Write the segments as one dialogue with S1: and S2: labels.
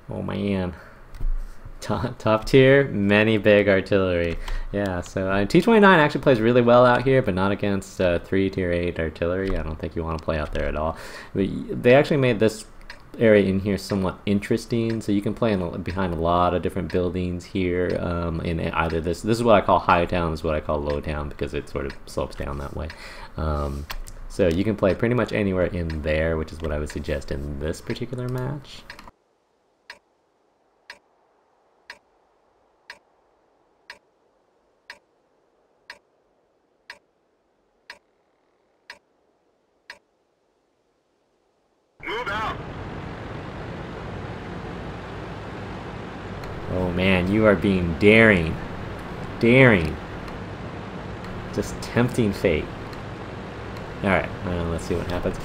S1: Oh man. Top tier, many big artillery. Yeah, so T-29 actually plays really well out here, but not against 3 tier 8 artillery. I don't think you want to play out there at all. But they actually made this area in here somewhat interesting, so you can play behind a lot of different buildings here in either this is what I call high town, this is what I call low town, because it sort of slopes down that way. So you can play pretty much anywhere in there, which is what I would suggest in this particular match. Oh man, you are being daring. Daring. Just tempting fate. Alright, let's see what happens.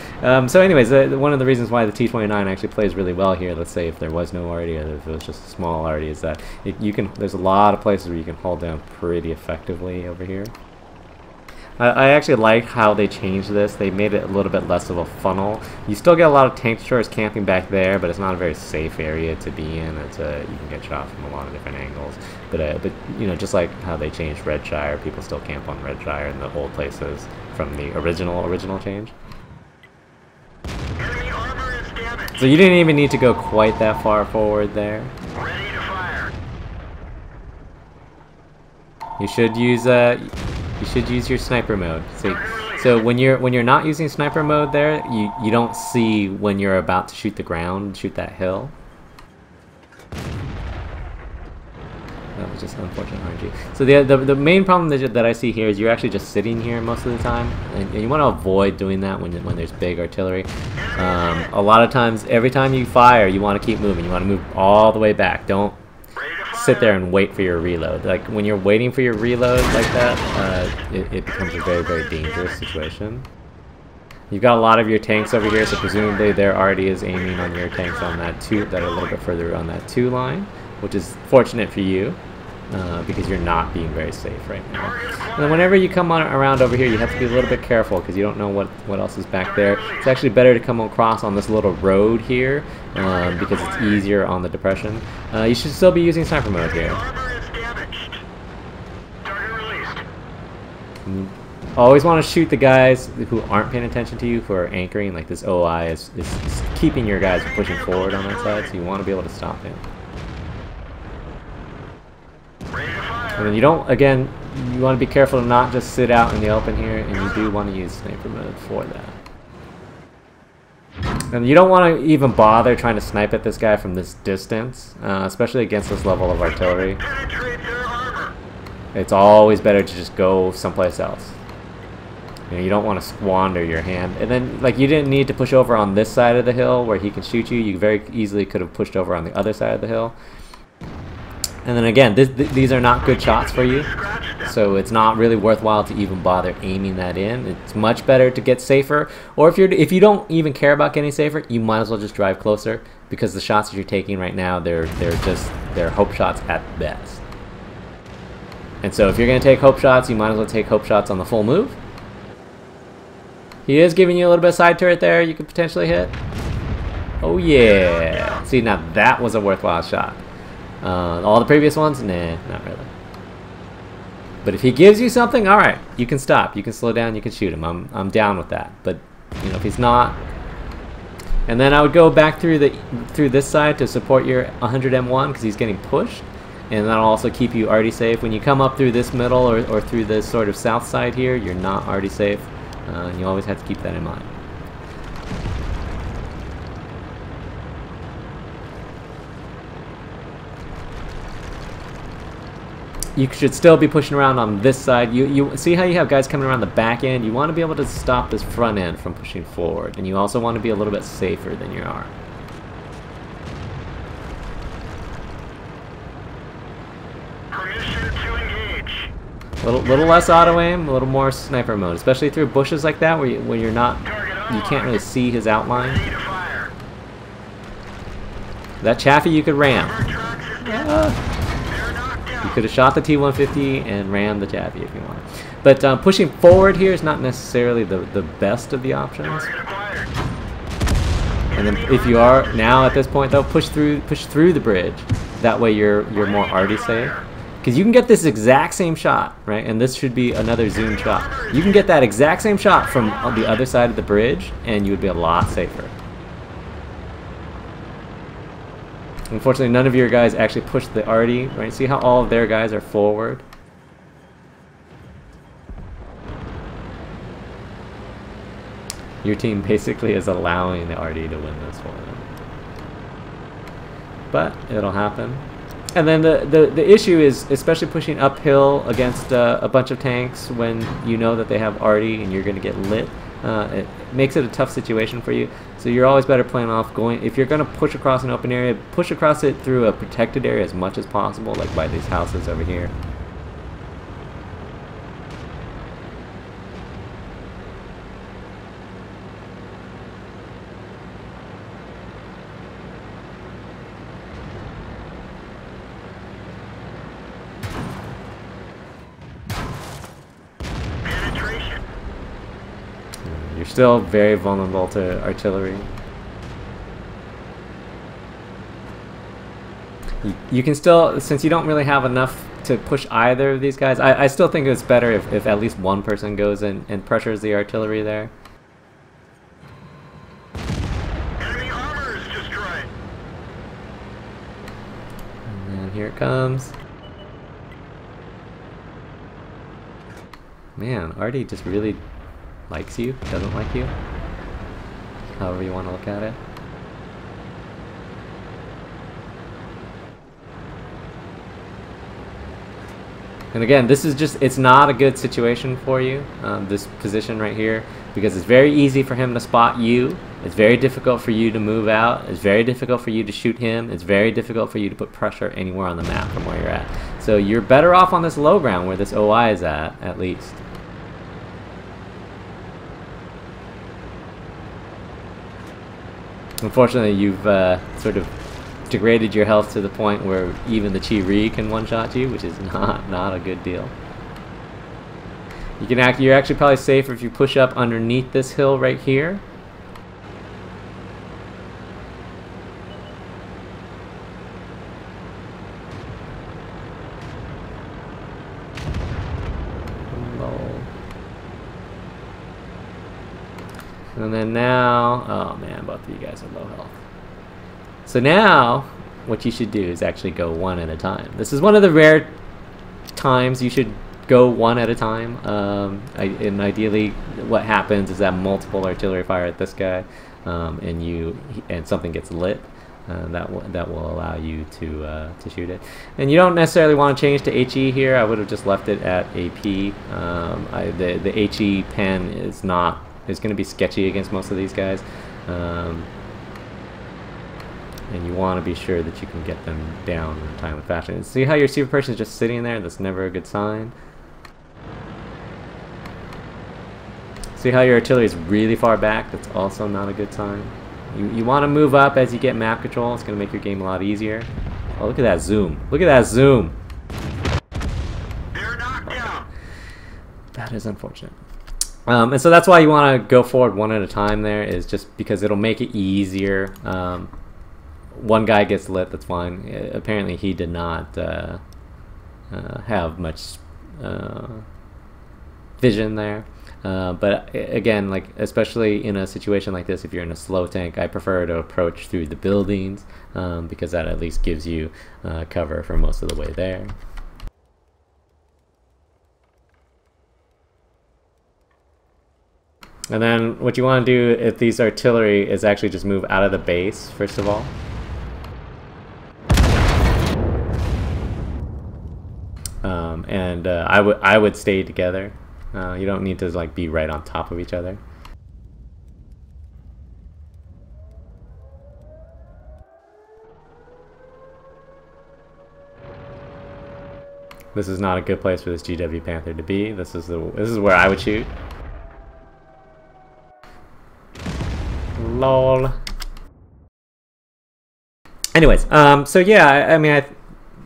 S1: So anyways, one of the reasons why the T-29 actually plays really well here, let's say if there was no arty, or if it was just a small arty, is that there's a lot of places where you can hold down pretty effectively over here. I actually like how they changed this. They made it a little bit less of a funnel. You still get a lot of tank destroyers camping back there, but it's not a very safe area to be in. You can get shot from a lot of different angles. But you know, just like how they changed Redshire, people still camp on Redshire in the old places from the original change.
S2: Enemy armor is damaged.
S1: So you didn't even need to go quite that far forward there.
S2: Ready to fire.
S1: You should use your sniper mode. So when you're not using sniper mode there, you don't see when you're about to shoot the ground, shoot that hill. That was just unfortunate RNG. So the main problem that I see here is you're actually just sitting here most of the time, and you want to avoid doing that when there's big artillery. A lot of times, every time you fire, you want to keep moving. You want to move all the way back. Don't sit there and wait for your reload. Like when you're waiting for your reload like that, it becomes a very, very dangerous situation. You've got a lot of your tanks over here, so presumably there already is aiming on your tanks on that 2 that are a little bit further on that 2 line, which is fortunate for you because you're not being very safe right now. And then whenever you come around over here, you have to be a little bit careful because you don't know what else is back there. It's actually better to come across on this little road here because it's easier on the depression. You should still be using sniper mode here. Always want to shoot the guys who aren't paying attention to you, who are anchoring. Like this OI is keeping your guys from pushing forward on that side, so you want to be able to stop him. And then you want to be careful to not just sit out in the open here, and you do want to use sniper mode for that. And you don't want to even bother trying to snipe at this guy from this distance, especially against this level of artillery. It's always better to just go someplace else. You don't want to squander your hand. And then, like, you didn't need to push over on this side of the hill where he can shoot you. You very easily could have pushed over on the other side of the hill. And then again, these are not good shots for you, so it's not really worthwhile to even bother aiming that in. It's much better to get safer, or if you don't even care about getting safer, you might as well just drive closer, because the shots that you're taking right now, they're hope shots at best. And so if you're going to take hope shots, you might as well take hope shots on the full move. He is giving you a little bit of side turret there you could potentially hit. Oh yeah! See, now that was a worthwhile shot. All the previous ones? Nah, not really. But if he gives you something, alright, you can stop, you can slow down, you can shoot him. I'm down with that. But, you know, if he's not... And then I would go back through this side to support your 100 M1 because he's getting pushed. And that'll also keep you already safe. When you come up through this middle or through this sort of south side here, you're not already safe. You always have to keep that in mind. You should still be pushing around on this side. You see how you have guys coming around the back end? You want to be able to stop this front end from pushing forward. And you also want to be a little bit safer than you are.
S2: Permission to engage.
S1: A little less auto aim, a little more sniper mode, especially through bushes like that where you're not, you can't really see his outline.
S2: Ready to fire.
S1: That Chaffee you could ram.
S2: They're knocked down.
S1: You could have shot the T-150 and rammed the Chaffee if you wanted. But pushing forward here is not necessarily the best of the options.
S2: Target acquired.
S1: And then if you are now at this point though, push through the bridge. That way you're more already safe. Because you can get this exact same shot, right? And this should be another zoom shot. You can get that exact same shot from on the other side of the bridge, and you would be a lot safer. Unfortunately, none of your guys actually pushed the arty, right? See how all of their guys are forward? Your team basically is allowing the arty to win this one. But it'll happen. And then the issue is, especially pushing uphill against a bunch of tanks when you know that they have arty and you're going to get lit, it makes it a tough situation for you. So you're always better playing off going, if you're going to push across an open area, push across it through a protected area as much as possible, like by these houses over here. You're still very vulnerable to artillery. You can still, since you don't really have enough to push either of these guys, I still think it's better if at least one person goes in and pressures the artillery there.
S2: Enemy armor is destroyed.
S1: And then here it comes. Man, Artie just really likes you, doesn't like you, however you want to look at it. And again, this is just, it's not a good situation for you, this position right here, because it's very easy for him to spot you. It's very difficult for you to move out. It's very difficult for you to shoot him. It's very difficult for you to put pressure anywhere on the map from where you're at. So you're better off on this low ground where this OI is at least. Unfortunately, you've sort of degraded your health to the point where even the Chi-Ri can one-shot you, which is not a good deal. You're actually probably safer if you push up underneath this hill right here. And then now, oh man, both of you guys are low health. So now, what you should do is actually go one at a time. This is one of the rare times you should go one at a time. And ideally, what happens is that multiple artillery fire at this guy, and something gets lit. That will allow you to shoot it. And you don't necessarily want to change to HE here. I would have just left it at AP. The HE pen is going to be sketchy against most of these guys. And you want to be sure that you can get them down in a timely fashion. See how your super person is just sitting there? That's never a good sign. See how your artillery is really far back? That's also not a good sign. You want to move up as you get map control. It's going to make your game a lot easier. Oh, look at that zoom. Look at that zoom.
S2: They're knocked down.
S1: That is unfortunate. And so that's why you want to go forward one at a time there, is just because it'll make it easier. One guy gets lit, that's fine. Apparently he did not have much vision there. But again, like especially in a situation like this, if you're in a slow tank, I prefer to approach through the buildings because that at least gives you cover for most of the way there. And then what you want to do if these artillery is actually just move out of the base, first of all. I would stay together. You don't need to like be right on top of each other. This is not a good place for this GW Panther to be. This is where I would shoot. Lol. Anyways, so yeah, I mean,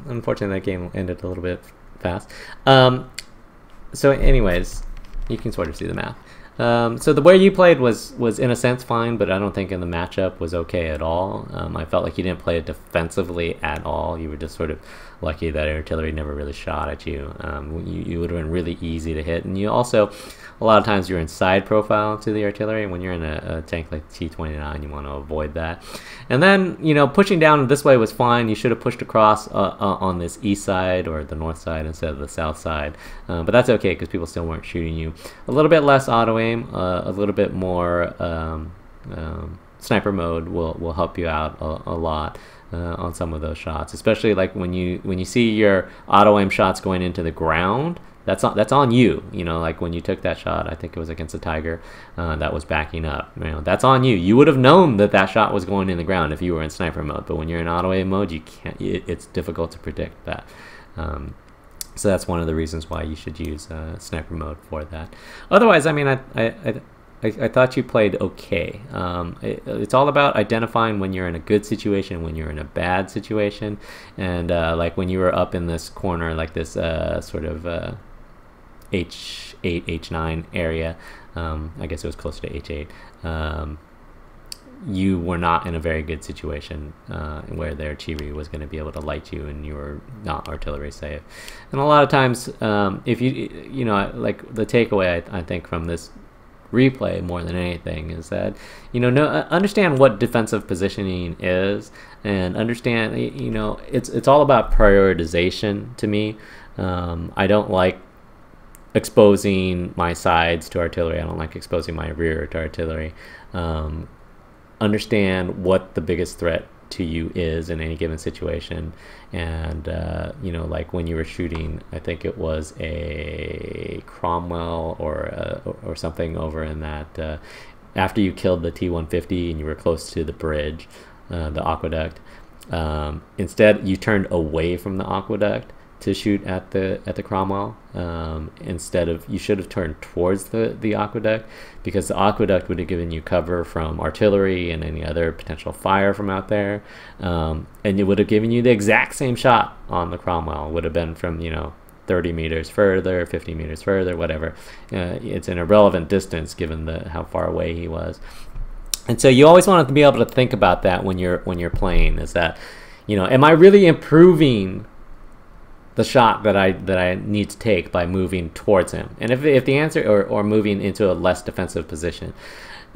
S1: unfortunately that game ended a little bit fast. So anyways, you can sort of see the map. So the way you played was in a sense fine, but I don't think in the matchup was okay at all. I felt like you didn't play it defensively at all. You were just sort of lucky that artillery never really shot at you. You would have been really easy to hit, and you also, a lot of times you're in side profile to the artillery. When you're in a tank like T-29, you want to avoid that. And then, you know, pushing down this way was fine. You should have pushed across on this east side or the north side instead of the south side. But that's okay because people still weren't shooting you. A little bit less auto aim, a little bit more sniper mode will help you out a lot. On some of those shots, especially like when you see your auto aim shots going into the ground, that's on you. You know, like when you took that shot, I think it was against the Tiger, that was backing up. You know, that's on you. You would have known that shot was going in the ground if you were in sniper mode, but when you're in auto aim mode, you can't. It's difficult to predict that. So that's one of the reasons why you should use sniper mode for that. Otherwise, I mean, I thought you played okay. It's all about identifying when you're in a good situation, when you're in a bad situation, and like when you were up in this corner, like this sort of H8, H9 area. I guess it was closer to H8. You were not in a very good situation where their artillery was going to be able to light you, and you were not artillery safe. And a lot of times, if you know, like the takeaway I think from this replay more than anything is that, you know, understand what defensive positioning is, and understand, you know, it's all about prioritization to me. I don't like exposing my sides to artillery. I don't like exposing my rear to artillery. Understand what the biggest threat to you is in any given situation, and you know, like when you were shooting, I think it was a Cromwell or something over in that after you killed the T-150 and you were close to the bridge, the aqueduct, instead you turned away from the aqueduct to shoot at the Cromwell. Instead of, you should have turned towards the aqueduct, because the aqueduct would have given you cover from artillery and any other potential fire from out there, and it would have given you the exact same shot on the Cromwell. It would have been from, you know, 30 meters further, 50 meters further, whatever. It's an irrelevant distance given how far away he was. And so you always want to be able to think about that when you're playing, is that, you know, am I really improving the shot that I need to take by moving towards him? And if the answer, or moving into a less defensive position,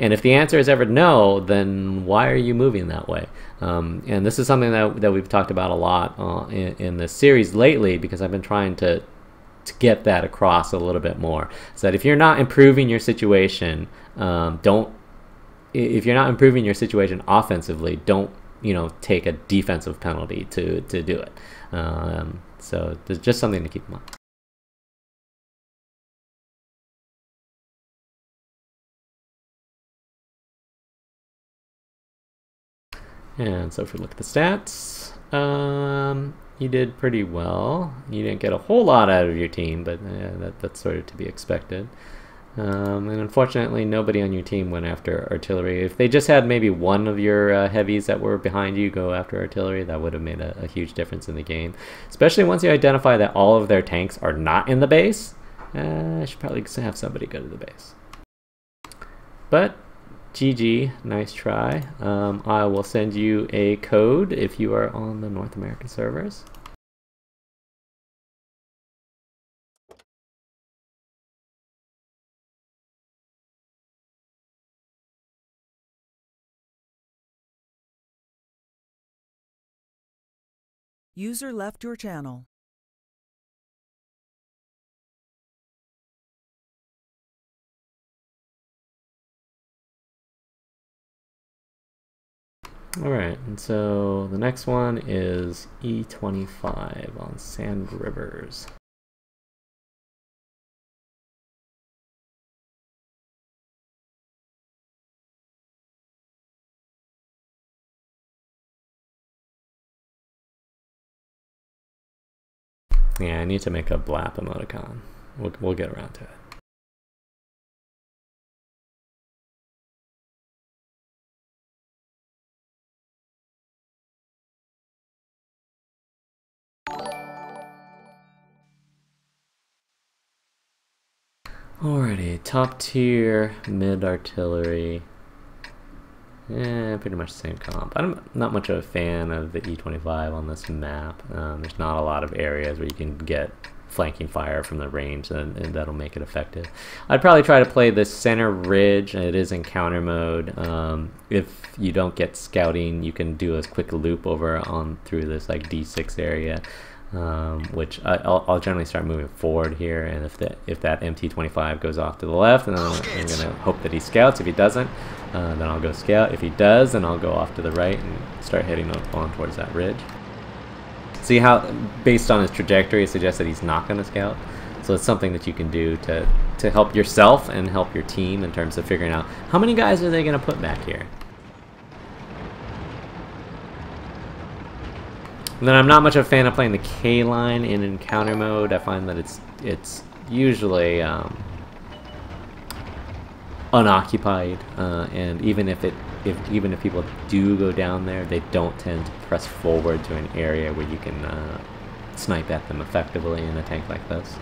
S1: and if the answer is ever no, then why are you moving that way? And this is something that we've talked about a lot in this series lately, because I've been trying to get that across a little bit more. So that if you're not improving your situation, if you're not improving your situation offensively, don't, you know, take a defensive penalty to do it. So there's just something to keep in mind. And so if we look at the stats, you did pretty well. You didn't get a whole lot out of your team, but that's sort of to be expected. And unfortunately, nobody on your team went after artillery. If they just had maybe one of your heavies that were behind you go after artillery, that would have made a huge difference in the game. Especially once you identify that all of their tanks are not in the base. I should probably have somebody go to the base. But GG, nice try. I will send you a code if you are on the North American servers.
S3: User left your channel.
S1: Alright, and so the next one is E25 on Sand Rivers. Yeah, I need to make a blap emoticon. We'll get around to it. Alrighty, top tier mid artillery. Pretty much the same comp. I'm not much of a fan of the E25 on this map. There's not a lot of areas where you can get flanking fire from the range, and that'll make it effective. I'd probably try to play the center ridge. It is in counter mode. If you don't get scouting, you can do a quick loop over on through this like D6 area, which I'll generally start moving forward here. And if that MT25 goes off to the left, then I'm gonna hope that he scouts. If he doesn't, then I'll go scout. If he does, then I'll go off to the right and start heading on towards that ridge. See how, based on his trajectory, it suggests that he's not going to scout. So it's something that you can do to help yourself and help your team in terms of figuring out how many guys are they going to put back here. And then I'm not much of a fan of playing the K line in encounter mode. I find that it's usually unoccupied, and even if people do go down there, they don't tend to press forward to an area where you can snipe at them effectively in a tank like this.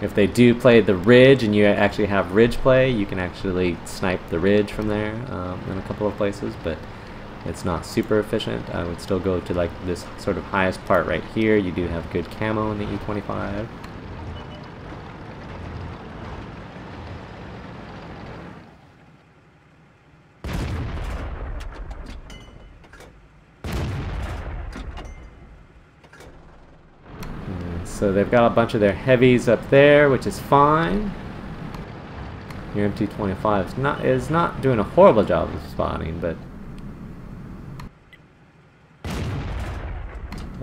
S1: If they do play the ridge and you actually have ridge play, you can actually snipe the ridge from there in a couple of places, but it's not super efficient. I would still go to like this sort of highest part right here. You do have good camo in the E25. So they've got a bunch of their heavies up there, which is fine. Your MT25 is not doing a horrible job of spotting, but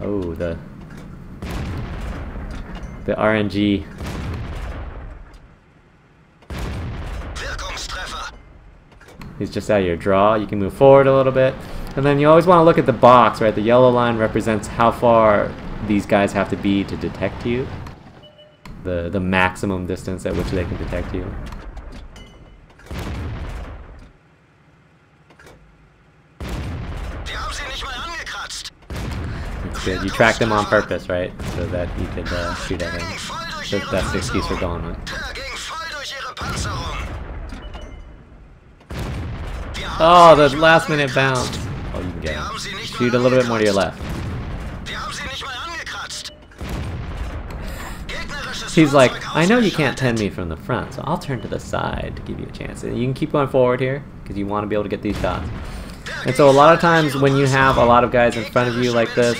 S1: oh, the RNG. He's just out of your draw. You can move forward a little bit, and then you always want to look at the box, right? The yellow line represents how far these guys have to be to detect you, the maximum distance at which they can detect you. That's good. You tracked them on purpose, right? So that you could shoot at him. So that's the excuse for going with. Oh, the last minute bounce. Oh, you can get him. Shoot a little bit more to your left. He's like, I know you can't tend me from the front, so I'll turn to the side to give you a chance. And you can keep going forward here, because you want to be able to get these shots. And so a lot of times when you have a lot of guys in front of you like this,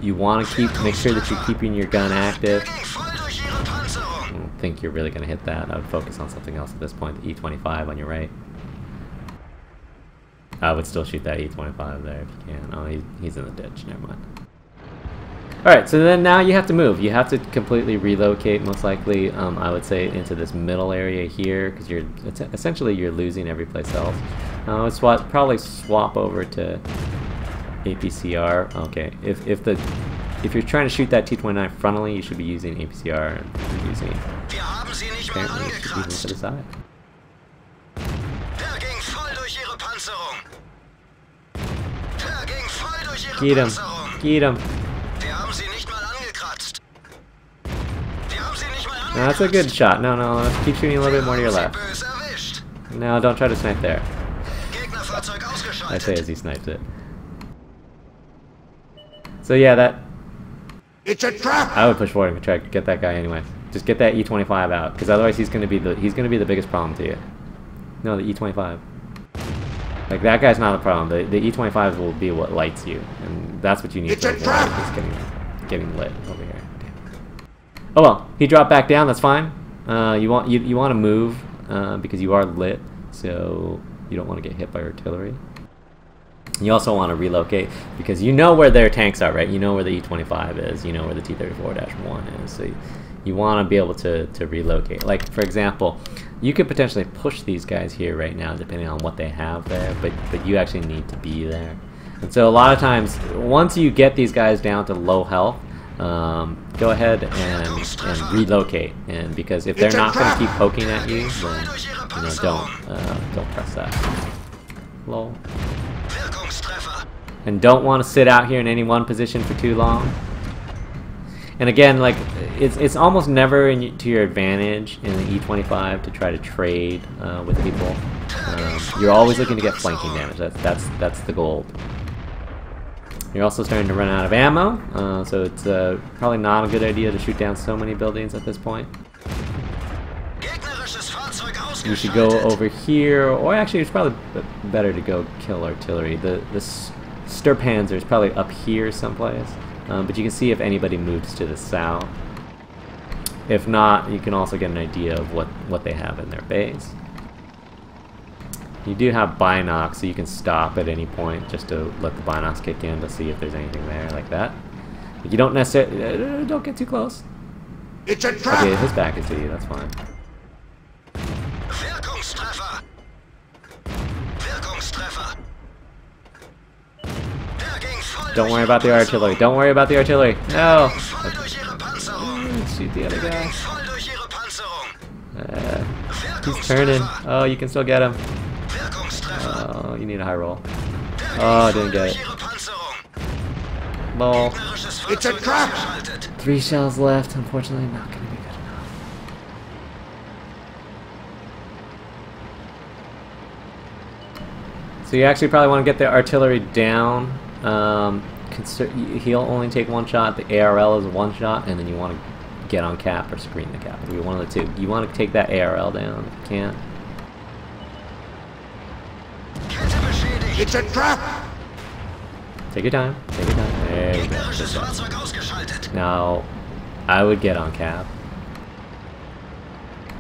S1: you want to make sure that you're keeping your gun active. I don't think you're really going to hit that. I would focus on something else at this point, the E25 on your right. I would still shoot that E25 there if you can. Oh, he's in the ditch, never mind. Alright, so then now you have to move. You have to completely relocate, most likely, I would say, into this middle area here, because essentially you're losing every place else. Probably swap over to APCR. Okay, if you're trying to shoot that T-29 frontally, you should be using APCR and using apparently you should be moving to the side. Get him! Get him! No, that's a good shot. No, let's keep shooting a little bit more to your left. No, don't try to snipe there. I say as he snipes it. So yeah, that...
S2: It's a trap!
S1: I would push forward and try to get that guy anyway. Just get that E25 out, because otherwise he's gonna be the biggest problem to you. No, the E25. Like, that guy's not a problem. The E25 will be what lights you, and that's what you need to avoid, is getting lit over here. Damn. Oh well, he dropped back down. That's fine. You want to move because you are lit, so you don't want to get hit by artillery. You also want to relocate because you know where their tanks are, right? You know where the E25 is. You know where the T-34-1 is. So you want to be able to relocate. Like, for example, you could potentially push these guys here right now, depending on what they have there, but you actually need to be there. And so a lot of times, once you get these guys down to low health, go ahead and relocate. And because if they're not going to keep poking at you, then don't press that. Lol. And don't want to sit out here in any one position for too long. And again, like it's almost never to your advantage in the E25 to try to trade with people. You're always looking to get flanking damage. That's the goal. You're also starting to run out of ammo, so it's probably not a good idea to shoot down so many buildings at this point. You should go over here, or actually it's probably better to go kill artillery. The Sturmpanzer is probably up here someplace, but you can see if anybody moves to the south. If not, you can also get an idea of what they have in their base. You do have binocs, so you can stop at any point just to let the binocs kick in to see if there's anything there like that. But you don't necessarily don't get too close.
S2: It's a trap!
S1: Okay, his back is to you, that's fine. Don't worry about the artillery. Don't worry about the artillery. No! Shoot the other guy. He's turning. Oh, you can still get him. Oh, you need a high roll. Oh, I didn't get it. Lol.
S2: It's a trap!
S1: 3 shells left. Unfortunately, not going to be good enough. So you actually probably want to get the artillery down. He'll only take 1 shot. The ARL is 1 shot, and then you want to get on cap or screen the cap. It'll be one of the two. You want to take that ARL down if you can.
S2: It's a trap!
S1: Take your time. Take your time. There you go. Now, I would get on cap.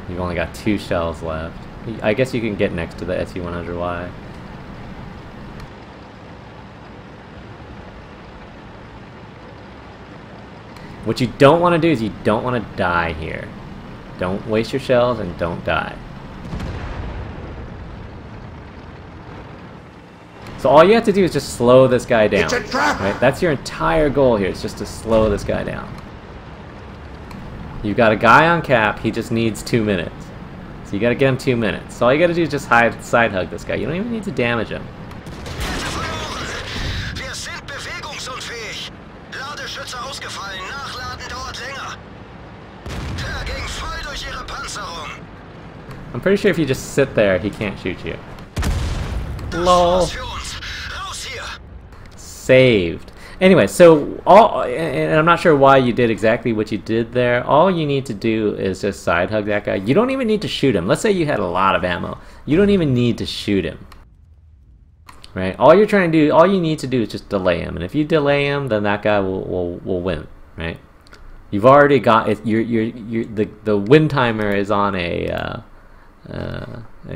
S1: You've only got 2 shells left. I guess you can get next to the SU-100Y. What you don't want to do is you don't want to die here. Don't waste your shells and don't die. So all you have to do is just slow this guy down.
S2: It's a trap!
S1: Right? That's your entire goal here, is just to slow this guy down. You've got a guy on cap, he just needs 2 minutes. So you gotta get him 2 minutes. So all you gotta do is just side hug this guy. You don't even need to damage him. I'm pretty sure if you just sit there, he can't shoot you. LOL. Saved. Anyway, so and I'm not sure why you did exactly what you did there. All you need to do is just side hug that guy. You don't even need to shoot him. Let's say you had a lot of ammo. You don't even need to shoot him. Right? All you're trying to do, all you need to do is just delay him. And if you delay him, then that guy will win. Right? You've already got it. The win timer is on a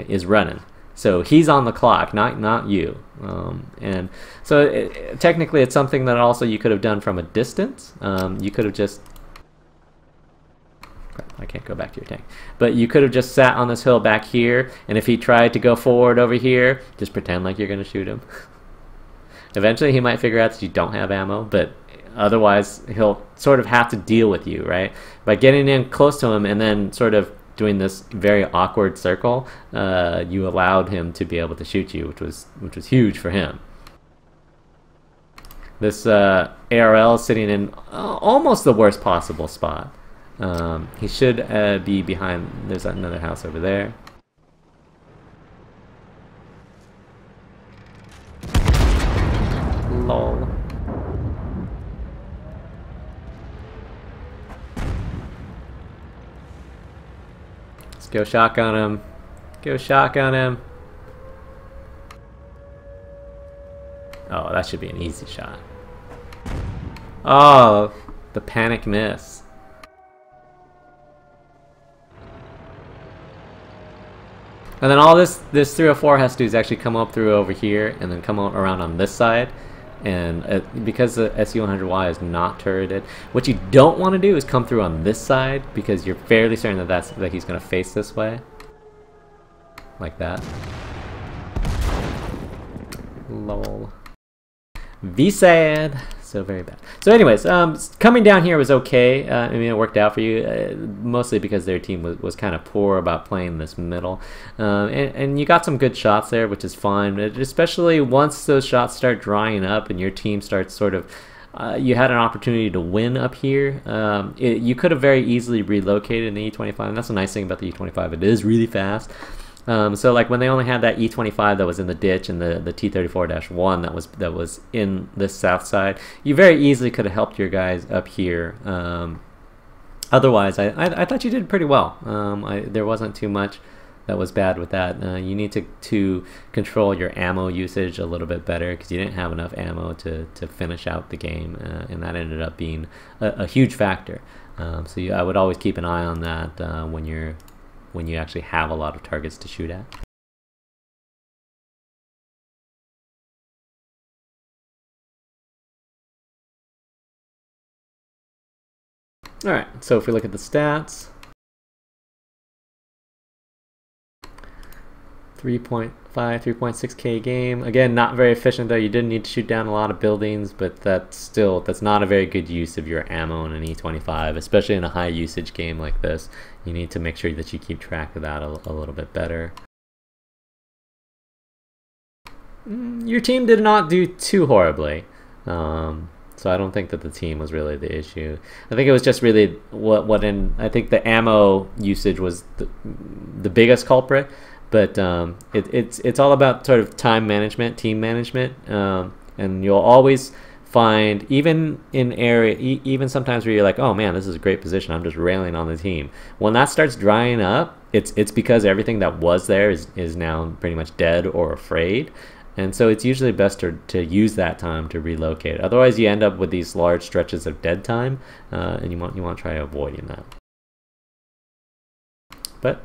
S1: is running. So he's on the clock, not you. And so technically it's something that also you could have done from a distance. You could have just... I can't go back to your tank. But you could have just sat on this hill back here, and if he tried to go forward over here, just pretend like you're going to shoot him. Eventually he might figure out that you don't have ammo, but otherwise he'll sort of have to deal with you, right? By getting in close to him and then sort of doing this very awkward circle, you allowed him to be able to shoot you, which was huge for him. This ARL is sitting in almost the worst possible spot. He should be behind. There's another house over there. Lol. Go shotgun him. Go shotgun him. Oh, that should be an easy shot. Oh, the panic miss. And then all this 304 has to do is actually come up through over here and then come around on this side. And because the SU-100Y is not turreted, what you don't want to do is come through on this side, because you're fairly certain that he's going to face this way. Like that. Lol. Be sad. So very bad. So anyways, coming down here was okay. I mean, it worked out for you, mostly because their team was kind of poor about playing this middle. And you got some good shots there, which is fine, especially once those shots start drying up and your team starts sort of you had an opportunity to win up here. You could have very easily relocated in the E25, and that's a nice thing about the E25. It is really fast. So like when they only had that E25 that was in the ditch and the T34-1 that was in this south side, you very easily could have helped your guys up here. Otherwise, I thought you did pretty well. There wasn't too much that was bad with that. You need to control your ammo usage a little bit better because you didn't have enough ammo to finish out the game, and that ended up being a huge factor. So I would always keep an eye on that when you actually have a lot of targets to shoot at. Alright, so if we look at the stats, 3.5, 3.6k game. Again, not very efficient though. You did need to shoot down a lot of buildings, but that's not a very good use of your ammo in an E25, especially in a high usage game like this. You need to make sure that you keep track of that a little bit better. Your team did not do too horribly. So I don't think that the team was really the issue. I think it was just really I think the ammo usage was the biggest culprit. But it's all about sort of time management, team management, and you'll always find, even in even sometimes where you're like, oh man, this is a great position, I'm just railing on the team. When that starts drying up, it's because everything that was there is now pretty much dead or afraid. And so it's usually best to use that time to relocate. Otherwise, you end up with these large stretches of dead time, and you want to try avoiding that. But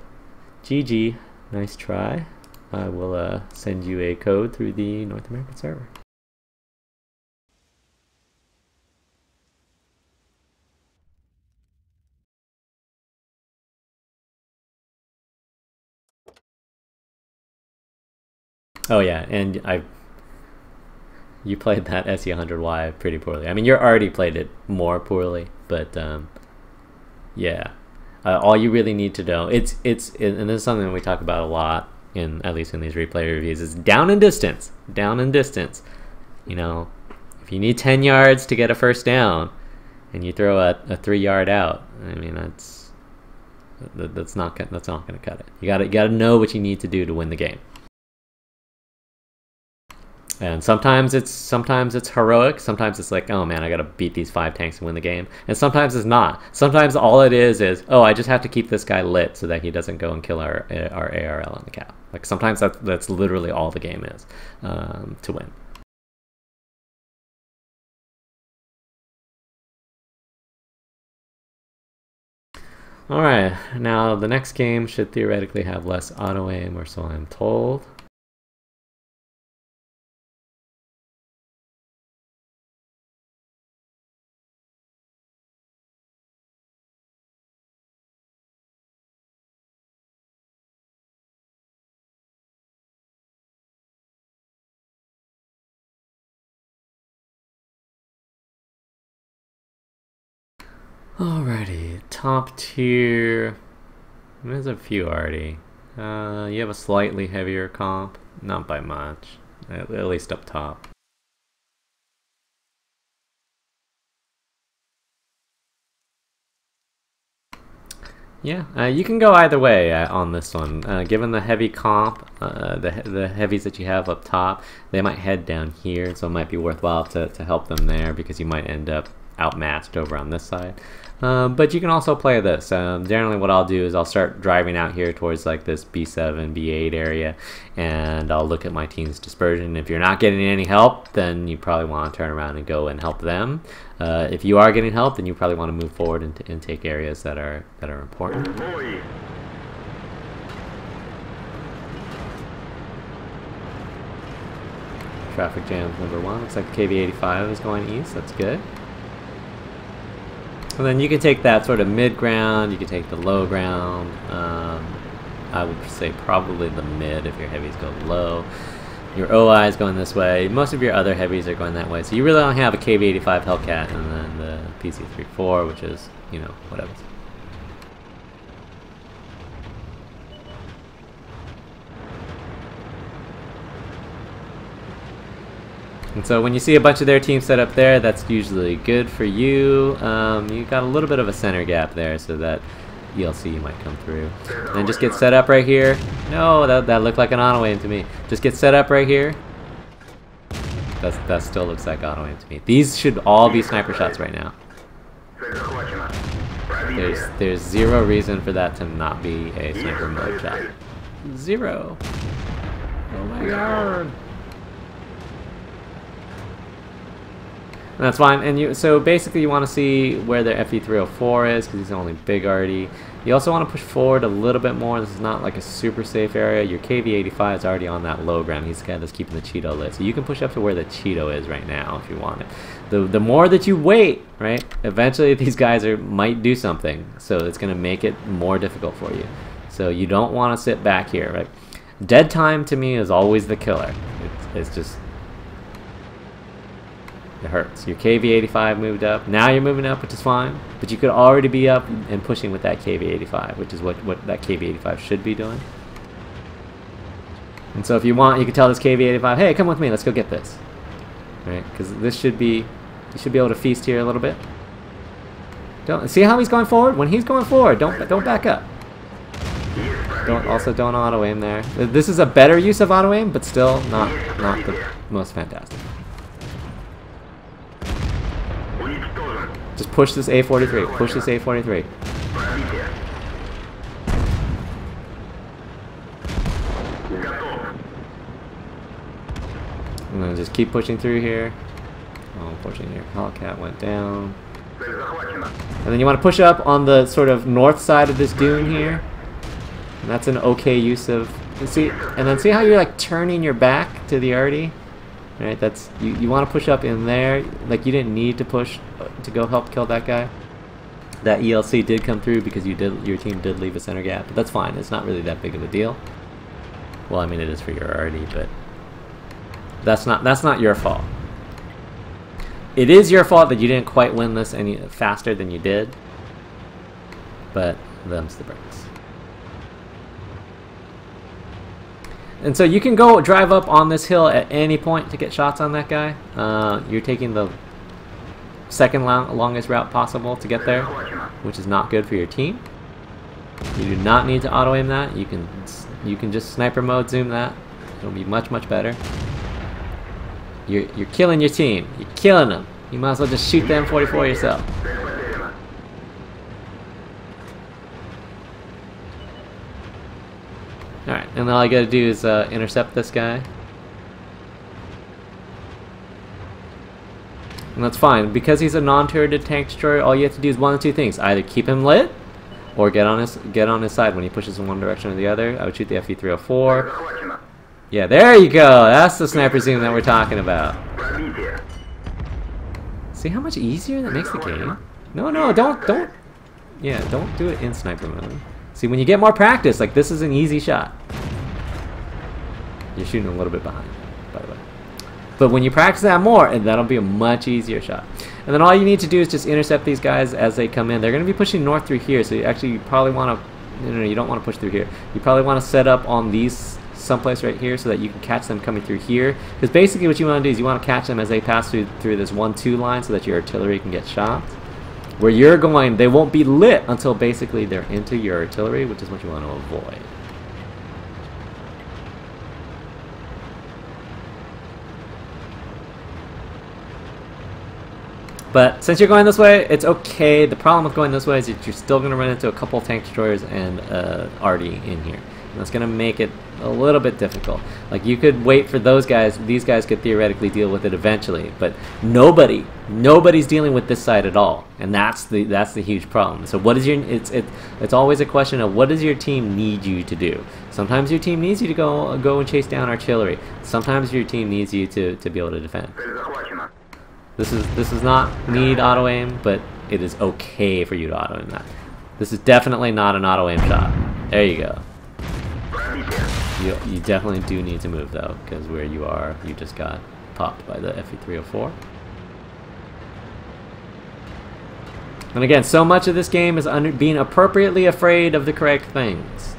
S1: GG. Nice try. I will send you a code through the North American server. Oh yeah, and you played that SE100Y pretty poorly. I mean, you already played it more poorly, but yeah. All you really need to know, and this is something that we talk about a lot, at least in these replay reviews, is down and distance. Down and distance. You know, if you need 10 yards to get a first down, and you throw a 3-yard out, I mean that's not going to cut it. You gotta know what you need to do to win the game. And sometimes it's heroic. Sometimes it's like, oh man, I gotta beat these 5 tanks and win the game. And sometimes it's not. Sometimes all it is, oh, I just have to keep this guy lit so that he doesn't go and kill our ARL on the cap. Like sometimes that's literally all the game is to win. Alright, now the next game should theoretically have less auto aim, or so I'm told. Alrighty, top tier. There's a few already. You have a slightly heavier comp, not by much, at least up top. Yeah, you can go either way on this one. Given the heavy comp, the heavies that you have up top, they might head down here, so it might be worthwhile to help them there because you might end up outmatched over on this side. But you can also play this. Generally what I'll do is I'll start driving out here towards like this B7, B8 area, and I'll look at my team's dispersion. If you're not getting any help, then you probably want to turn around and go and help them. If you are getting help, then you probably want to move forward and take areas that are important. Traffic jams #1. Looks like the KV-85 is going east. That's good. And then you can take that sort of mid ground, you can take the low ground. I would say probably the mid if your heavies go low. Your OI is going this way. Most of your other heavies are going that way. So you really only have a KV-85 Hellcat and then the PC-34, which is, you know, whatever. And so when you see a bunch of their team set up there, that's usually good for you. You got a little bit of a center gap there, so that ELC might come through. And then just get set up right here. No, that looked like an auto aim to me. Just get set up right here. That still looks like auto aim to me. These should all be sniper shots right now. There's zero reason for that to not be a sniper mode shot. Zero. Oh my god. And that's fine. And so basically you want to see where their FE304 is, because he's only big already. You also want to push forward a little bit more. This is not like a super safe area. Your KV-85 is already on that low ground. He's the guy that's keeping the Cheeto lit. So you can push up to where the Cheeto is right now if you want it. The more that you wait, right, eventually these guys might do something. So it's going to make it more difficult for you. So you don't want to sit back here, right? Dead time to me is always the killer. It's just... it hurts. Your KV-85 moved up. Now you're moving up, which is fine. But you could already be up and pushing with that KV-85, which is what that KV-85 should be doing. And so if you want, you can tell this KV-85, hey, come with me, let's go get this. Right? Because this should be, you should be able to feast here a little bit. Don't see how he's going forward? When he's going forward, don't back up. Don't auto aim there. This is a better use of auto aim, but still not the most fantastic. Just push this A43. Push this A43. And then just keep pushing through here. Oh, unfortunately your Hellcat went down. And then you want to push up on the sort of north side of this dune here. And that's an okay use of... and then see how you're like turning your back to the arty? Right, that's you want to push up in there. Like you didn't need to push to go help kill that guy. That ELC did come through because your team did leave a center gap, but that's fine. It's not really that big of a deal. Well, I mean it is for your arty, but that's not your fault. It is your fault that you didn't quite win this any faster than you did. But them's the breaks. And so you can go drive up on this hill at any point to get shots on that guy. You're taking the second longest route possible to get there, which is not good for your team. You do not need to auto aim that. You can just sniper mode zoom that. It'll be much better. You're killing your team. You're killing them. You might as well just shoot the M44 yourself. Alright, and then all I gotta do is intercept this guy. And that's fine. Because he's a non-turreted tank destroyer, all you have to do is one of two things. Either keep him lit, or get on his side when he pushes in one direction or the other. I would shoot the FE304. Yeah, there you go! That's the sniper zoom that we're talking about. See how much easier that makes the game? No, don't. Yeah, don't do it in sniper mode. See, when you get more practice, like this is an easy shot. You're shooting a little bit behind, by the way. But when you practice that more, and that'll be a much easier shot. And then all you need to do is just intercept these guys as they come in. They're going to be pushing north through here, so you probably want to... No, you don't want to push through here. You probably want to set up on these someplace right here so that you can catch them coming through here. Because basically what you want to do is you want to catch them as they pass through this 1-2 line so that your artillery can get shots. Where you're going, they won't be lit until basically they're into your artillery, which is what you want to avoid. But since you're going this way, it's okay. The problem with going this way is that you're still going to run into a couple tank destroyers and arty in here. And that's going to make it a little bit difficult. Like you could wait for those guys. These guys could theoretically deal with it eventually, but nobody's dealing with this side at all, and that's the huge problem. So what is your? It's always a question of what does your team need you to do. Sometimes your team needs you to go and chase down artillery. Sometimes your team needs you to be able to defend. This is not need auto aim, but it is okay for you to auto aim that. This is definitely not an auto aim shot. There you go. You definitely do need to move though, because where you are, you just got popped by the FE304. And again, so much of this game is being appropriately afraid of the correct things.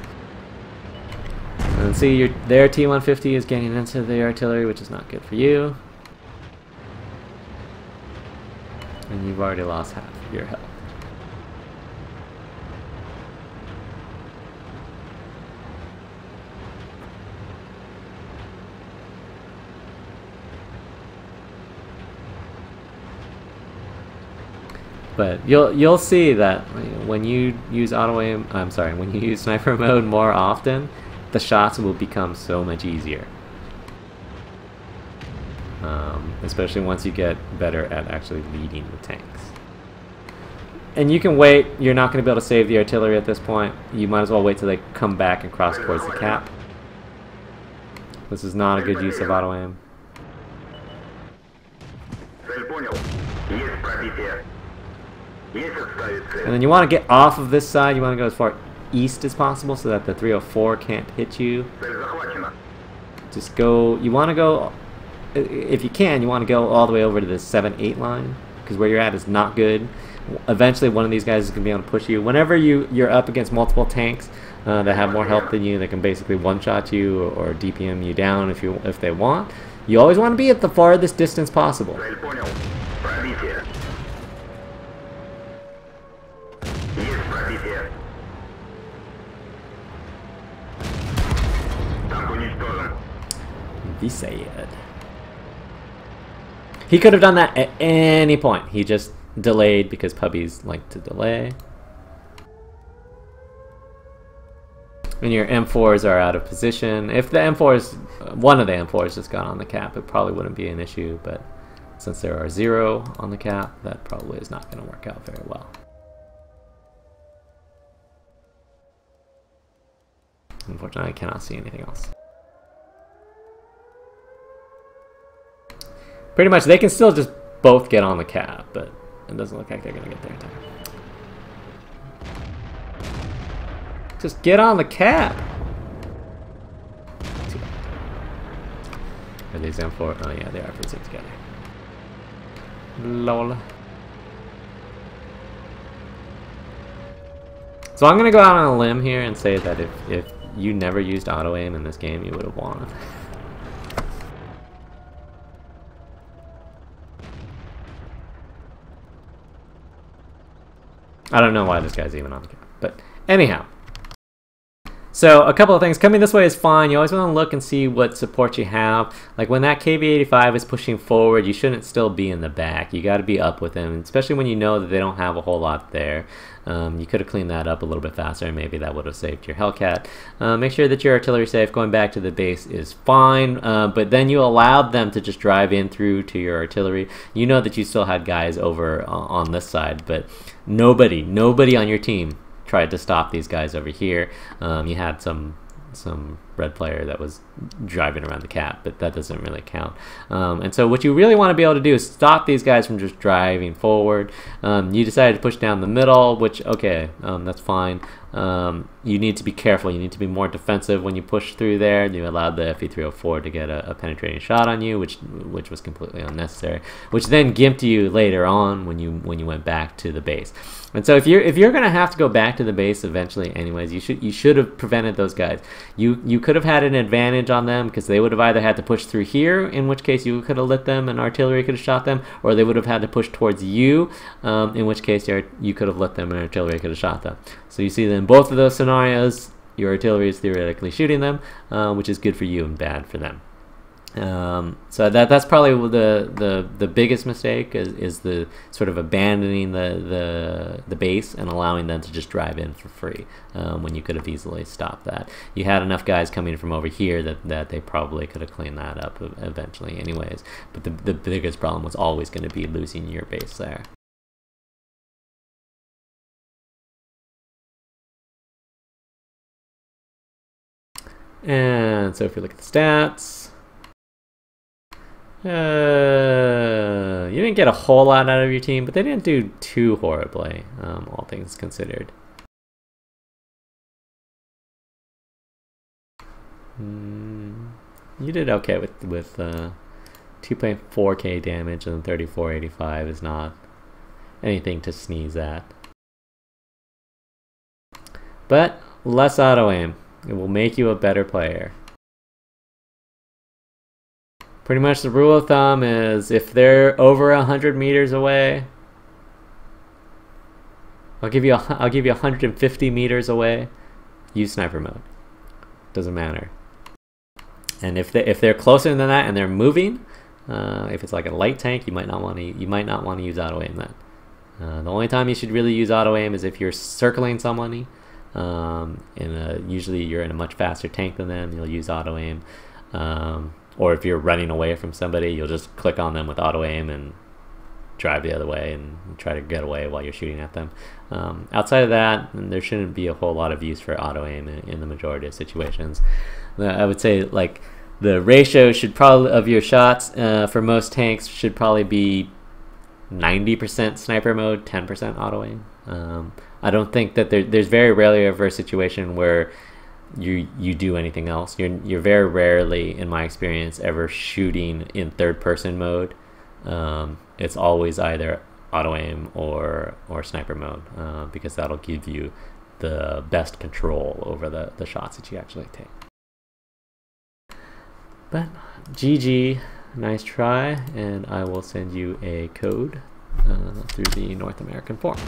S1: And see, their T-150 is getting into the artillery, which is not good for you. already lost half of your health. But you'll see that when you use auto aim, I'm sorry, when you use sniper mode more often, the shots will become so much easier. Especially once you get better at actually leading the tanks. And you can wait. You're not going to be able to save the artillery at this point. You might as well wait till they come back and cross towards the cap. This is not a good use of auto aim. And then you want to get off of this side. You want to go as far east as possible so that the 304 can't hit you. Just go. You want to go, if you can, you want to go all the way over to the 7-8 line, because where you're at is not good. Eventually one of these guys is going to be able to push you. Whenever you're up against multiple tanks that have more health than you, that can basically one-shot you or DPM you down if they want, you always want to be at the farthest distance possible. He could have done that at any point. He just delayed because puppies like to delay. And your M4s are out of position. If the M4s, one of the M4s just got on the cap, it probably wouldn't be an issue, but since there are 0 on the cap, that probably is not going to work out very well. Unfortunately, I cannot see anything else. Pretty much, they can still just both get on the cap, but it doesn't look like they're going to get there in time. Just get on the cap! Are these M4? Oh yeah, they are freezing together. Lol. So I'm going to go out on a limb here and say that if you never used auto aim in this game, you would have won. I don't know why this guy's even on the cap, but anyhow. So a couple of things. Coming this way is fine. You always want to look and see what support you have. Like when that KV-85 is pushing forward, you shouldn't still be in the back. You got to be up with them, especially when you know that they don't have a whole lot there. You could have cleaned that up a little bit faster, and maybe that would have saved your Hellcat. Make sure that your artillery safe going back to the base is fine, but then you allowed them to just drive in through to your artillery. You know that you still had guys over on this side, but nobody on your team tried to stop these guys over here. You had some red player that was driving around the cap, but that doesn't really count. And so what you really want to be able to do is stop these guys from just driving forward. You decided to push down the middle, which, okay, that's fine. You need to be careful. You need to be more defensive when you push through there. You allowed the FE-304 to get a penetrating shot on you, which was completely unnecessary, which then gimped you later on when you went back to the base. And so if you're gonna have to go back to the base eventually anyways, you should have prevented those guys. You could have had an advantage on them because they would have either had to push through here, in which case you could have lit them and artillery could have shot them, or they would have had to push towards you, in which case you could have lit them and artillery could have shot them. So you see that in both of those scenarios, your artillery is theoretically shooting them, which is good for you and bad for them. So that's probably the biggest mistake is the sort of abandoning the base and allowing them to just drive in for free, when you could have easily stopped that. You had enough guys coming from over here that they probably could have cleaned that up eventually anyways, but the biggest problem was always going to be losing your base there. And so if you look at the stats, you didn't get a whole lot out of your team, but they didn't do too horribly, all things considered. You did okay with 2.4k damage, and 3485 is not anything to sneeze at. But less auto aim. It will make you a better player. Pretty much the rule of thumb is if they're over 100 meters away, I'll give you 150 meters away. Use sniper mode. Doesn't matter. And if they're closer than that and they're moving, if it's like a light tank, you might not want to use auto aim then. The only time you should really use auto aim is if you're circling somebody. Usually you're in a much faster tank than them. You'll use auto aim. Or if you're running away from somebody, you'll just click on them with auto aim and drive the other way and try to get away while you're shooting at them. Outside of that, there shouldn't be a whole lot of use for auto aim in the majority of situations. I would say like the ratio should probably of your shots for most tanks should probably be 90% sniper mode, 10% auto aim. I don't think that there's very rarely ever a situation where you do anything else. You're very rarely, in my experience, ever shooting in third person mode. It's always either auto aim or sniper mode, because that'll give you the best control over the shots that you actually take. But GG, nice try, and I will send you a code through the North American forum.